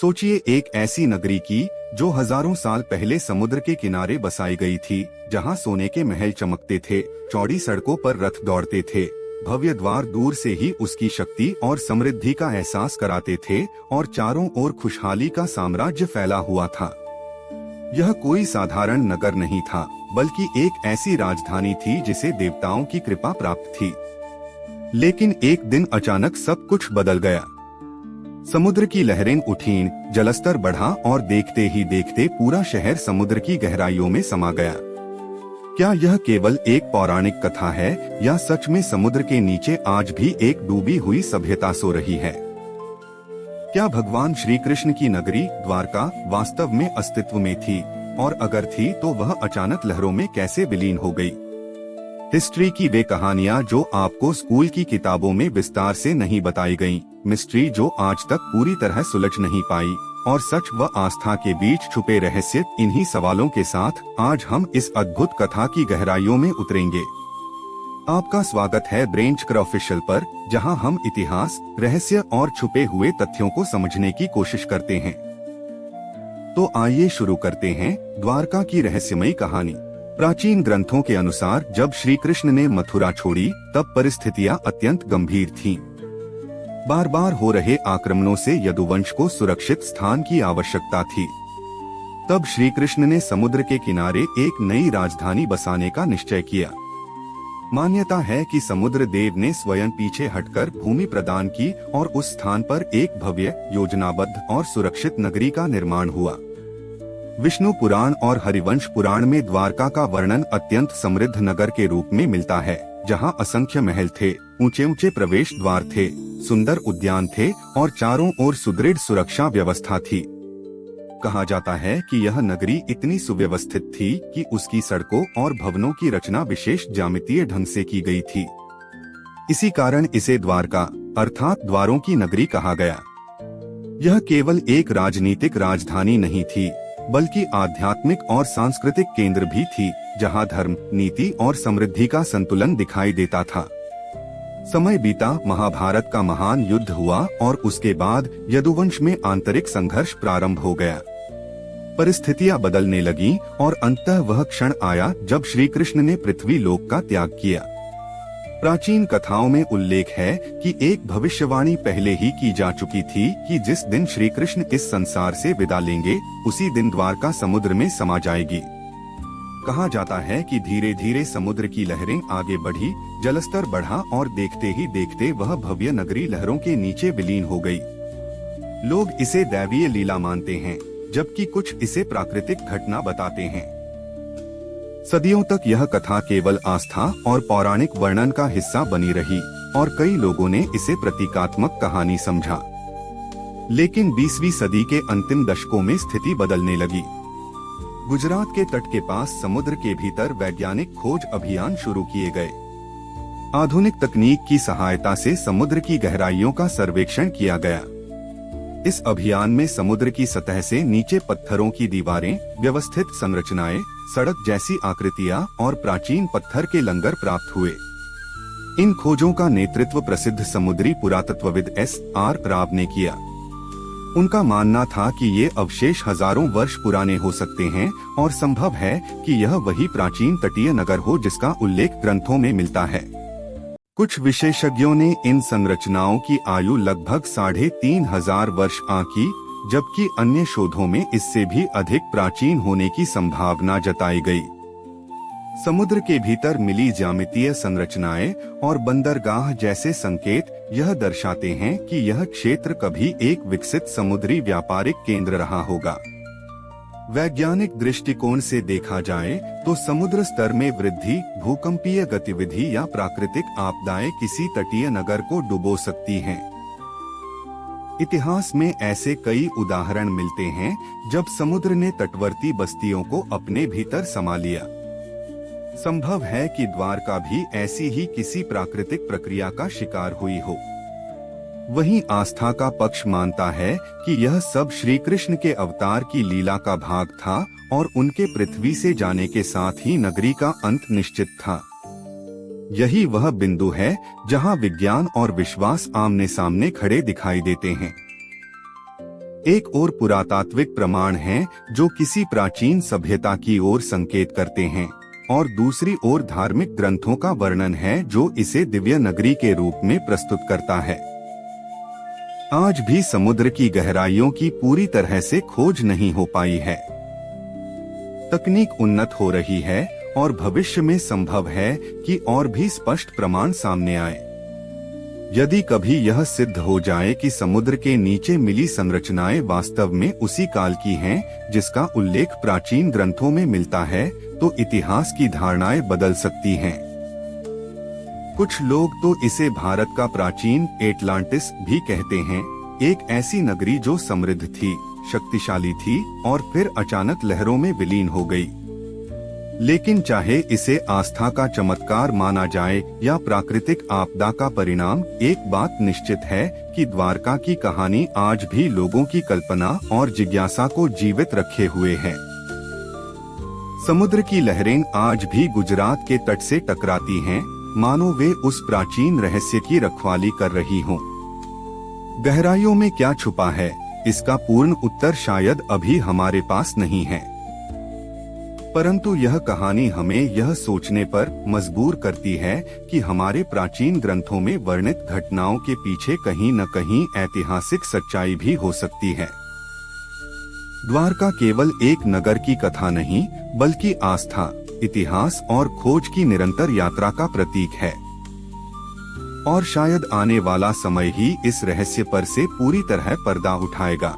सोचिए एक ऐसी नगरी की जो हजारों साल पहले समुद्र के किनारे बसाई गई थी, जहां सोने के महल चमकते थे, चौड़ी सड़कों पर रथ दौड़ते थे, भव्य द्वार दूर से ही उसकी शक्ति और समृद्धि का एहसास कराते थे और चारों ओर खुशहाली का साम्राज्य फैला हुआ था। यह कोई साधारण नगर नहीं था, बल्कि एक ऐसी राजधानी थी जिसे देवताओं की कृपा प्राप्त थी। लेकिन एक दिन अचानक सब कुछ बदल गया। समुद्र की लहरें उठीं, जलस्तर बढ़ा और देखते ही देखते पूरा शहर समुद्र की गहराइयों में समा गया। क्या यह केवल एक पौराणिक कथा है या सच में समुद्र के नीचे आज भी एक डूबी हुई सभ्यता सो रही है? क्या भगवान श्री कृष्ण की नगरी द्वारका वास्तव में अस्तित्व में थी, और अगर थी तो वह अचानक लहरों में कैसे विलीन हो गई? हिस्ट्री की वे कहानियां जो आपको स्कूल की किताबों में विस्तार से नहीं बताई गईं, मिस्ट्री जो आज तक पूरी तरह सुलझ नहीं पाई, और सच व आस्था के बीच छुपे रहस्य, इन्हीं सवालों के साथ आज हम इस अद्भुत कथा की गहराइयों में उतरेंगे। आपका स्वागत है ब्रेंचकर ऑफिशियल पर, जहां हम इतिहास, रहस्य और छुपे हुए तथ्यों को समझने की कोशिश करते हैं। तो आइए शुरू करते हैं द्वारका की रहस्यमयी कहानी। प्राचीन ग्रंथों के अनुसार जब श्री कृष्ण ने मथुरा छोड़ी, तब परिस्थितियां अत्यंत गंभीर थीं। बार बार हो रहे आक्रमणों से यदुवंश को सुरक्षित स्थान की आवश्यकता थी। तब श्री कृष्ण ने समुद्र के किनारे एक नई राजधानी बसाने का निश्चय किया। मान्यता है कि समुद्र देव ने स्वयं पीछे हटकर भूमि प्रदान की और उस स्थान पर एक भव्य, योजनाबद्ध और सुरक्षित नगरी का निर्माण हुआ। विष्णु पुराण और हरिवंश पुराण में द्वारका का वर्णन अत्यंत समृद्ध नगर के रूप में मिलता है, जहां असंख्य महल थे, ऊंचे ऊंचे प्रवेश द्वार थे, सुंदर उद्यान थे और चारों ओर सुदृढ़ सुरक्षा व्यवस्था थी। कहा जाता है कि यह नगरी इतनी सुव्यवस्थित थी कि उसकी सड़कों और भवनों की रचना विशेष ज्यामितीय ढंग से की गई थी। इसी कारण इसे द्वारका अर्थात द्वारों की नगरी कहा गया। यह केवल एक राजनीतिक राजधानी नहीं थी, बल्कि आध्यात्मिक और सांस्कृतिक केंद्र भी थी, जहां धर्म, नीति और समृद्धि का संतुलन दिखाई देता था। समय बीता, महाभारत का महान युद्ध हुआ और उसके बाद यदुवंश में आंतरिक संघर्ष प्रारंभ हो गया। परिस्थितियां बदलने लगीं और अंततः वह क्षण आया जब श्री कृष्ण ने पृथ्वी लोक का त्याग किया। प्राचीन कथाओं में उल्लेख है कि एक भविष्यवाणी पहले ही की जा चुकी थी कि जिस दिन श्री कृष्ण इस संसार से विदा लेंगे, उसी दिन द्वारका समुद्र में समा जाएगी। कहा जाता है कि धीरे धीरे समुद्र की लहरें आगे बढ़ी, जलस्तर बढ़ा और देखते ही देखते वह भव्य नगरी लहरों के नीचे विलीन हो गई। लोग इसे दैवीय लीला मानते हैं, जबकि कुछ इसे प्राकृतिक घटना बताते हैं। सदियों तक यह कथा केवल आस्था और पौराणिक वर्णन का हिस्सा बनी रही और कई लोगों ने इसे प्रतीकात्मक कहानी समझा। लेकिन 20वीं सदी के अंतिम दशकों में स्थिति बदलने लगी। गुजरात के तट के पास समुद्र के भीतर वैज्ञानिक खोज अभियान शुरू किए गए। आधुनिक तकनीक की सहायता से समुद्र की गहराइयों का सर्वेक्षण किया गया। इस अभियान में समुद्र की सतह से नीचे पत्थरों की दीवारें, व्यवस्थित संरचनाएं, सड़क जैसी आकृतियां और प्राचीन पत्थर के लंगर प्राप्त हुए। इन खोजों का नेतृत्व प्रसिद्ध समुद्री पुरातत्वविद S.R. राव ने किया। उनका मानना था कि ये अवशेष हजारों वर्ष पुराने हो सकते हैं और संभव है कि यह वही प्राचीन तटीय नगर हो जिसका उल्लेख ग्रंथों में मिलता है। कुछ विशेषज्ञों ने इन संरचनाओं की आयु लगभग 3500 वर्ष आंकी, जबकि अन्य शोधों में इससे भी अधिक प्राचीन होने की संभावना जताई गई। समुद्र के भीतर मिली ज्यामितीय संरचनाएं और बंदरगाह जैसे संकेत यह दर्शाते हैं कि यह क्षेत्र कभी एक विकसित समुद्री व्यापारिक केंद्र रहा होगा। वैज्ञानिक दृष्टिकोण से देखा जाए तो समुद्र स्तर में वृद्धि, भूकंपीय गतिविधि या प्राकृतिक आपदाएं किसी तटीय नगर को डुबो सकती हैं। इतिहास में ऐसे कई उदाहरण मिलते हैं जब समुद्र ने तटवर्ती बस्तियों को अपने भीतर समा लिया। संभव है कि द्वारका भी ऐसी ही किसी प्राकृतिक प्रक्रिया का शिकार हुई हो। वहीं आस्था का पक्ष मानता है कि यह सब श्री कृष्ण के अवतार की लीला का भाग था और उनके पृथ्वी से जाने के साथ ही नगरी का अंत निश्चित था। यही वह बिंदु है जहां विज्ञान और विश्वास आमने सामने खड़े दिखाई देते हैं। एक और पुरातात्विक प्रमाण हैं जो किसी प्राचीन सभ्यता की ओर संकेत करते हैं, और दूसरी ओर धार्मिक ग्रंथों का वर्णन है जो इसे दिव्य नगरी के रूप में प्रस्तुत करता है। आज भी समुद्र की गहराइयों की पूरी तरह से खोज नहीं हो पाई है। तकनीक उन्नत हो रही है और भविष्य में संभव है कि और भी स्पष्ट प्रमाण सामने आए। यदि कभी यह सिद्ध हो जाए कि समुद्र के नीचे मिली संरचनाएं वास्तव में उसी काल की हैं जिसका उल्लेख प्राचीन ग्रंथों में मिलता है, तो इतिहास की धारणाएं बदल सकती हैं। कुछ लोग तो इसे भारत का प्राचीन एटलांटिस भी कहते हैं, एक ऐसी नगरी जो समृद्ध थी, शक्तिशाली थी और फिर अचानक लहरों में विलीन हो गई। लेकिन चाहे इसे आस्था का चमत्कार माना जाए या प्राकृतिक आपदा का परिणाम, एक बात निश्चित है कि द्वारका की कहानी आज भी लोगों की कल्पना और जिज्ञासा को जीवित रखे हुए है। समुद्र की लहरें आज भी गुजरात के तट से टकराती हैं, मानो वे उस प्राचीन रहस्य की रखवाली कर रही हों। गहराइयों में क्या छुपा है, इसका पूर्ण उत्तर शायद अभी हमारे पास नहीं है, परंतु यह कहानी हमें यह सोचने पर मजबूर करती है कि हमारे प्राचीन ग्रंथों में वर्णित घटनाओं के पीछे कहीं न कहीं ऐतिहासिक सच्चाई भी हो सकती है। द्वारका केवल एक नगर की कथा नहीं, बल्कि आस्था, इतिहास और खोज की निरंतर यात्रा का प्रतीक है। और शायद आने वाला समय ही इस रहस्य पर से पूरी तरह पर्दा उठाएगा।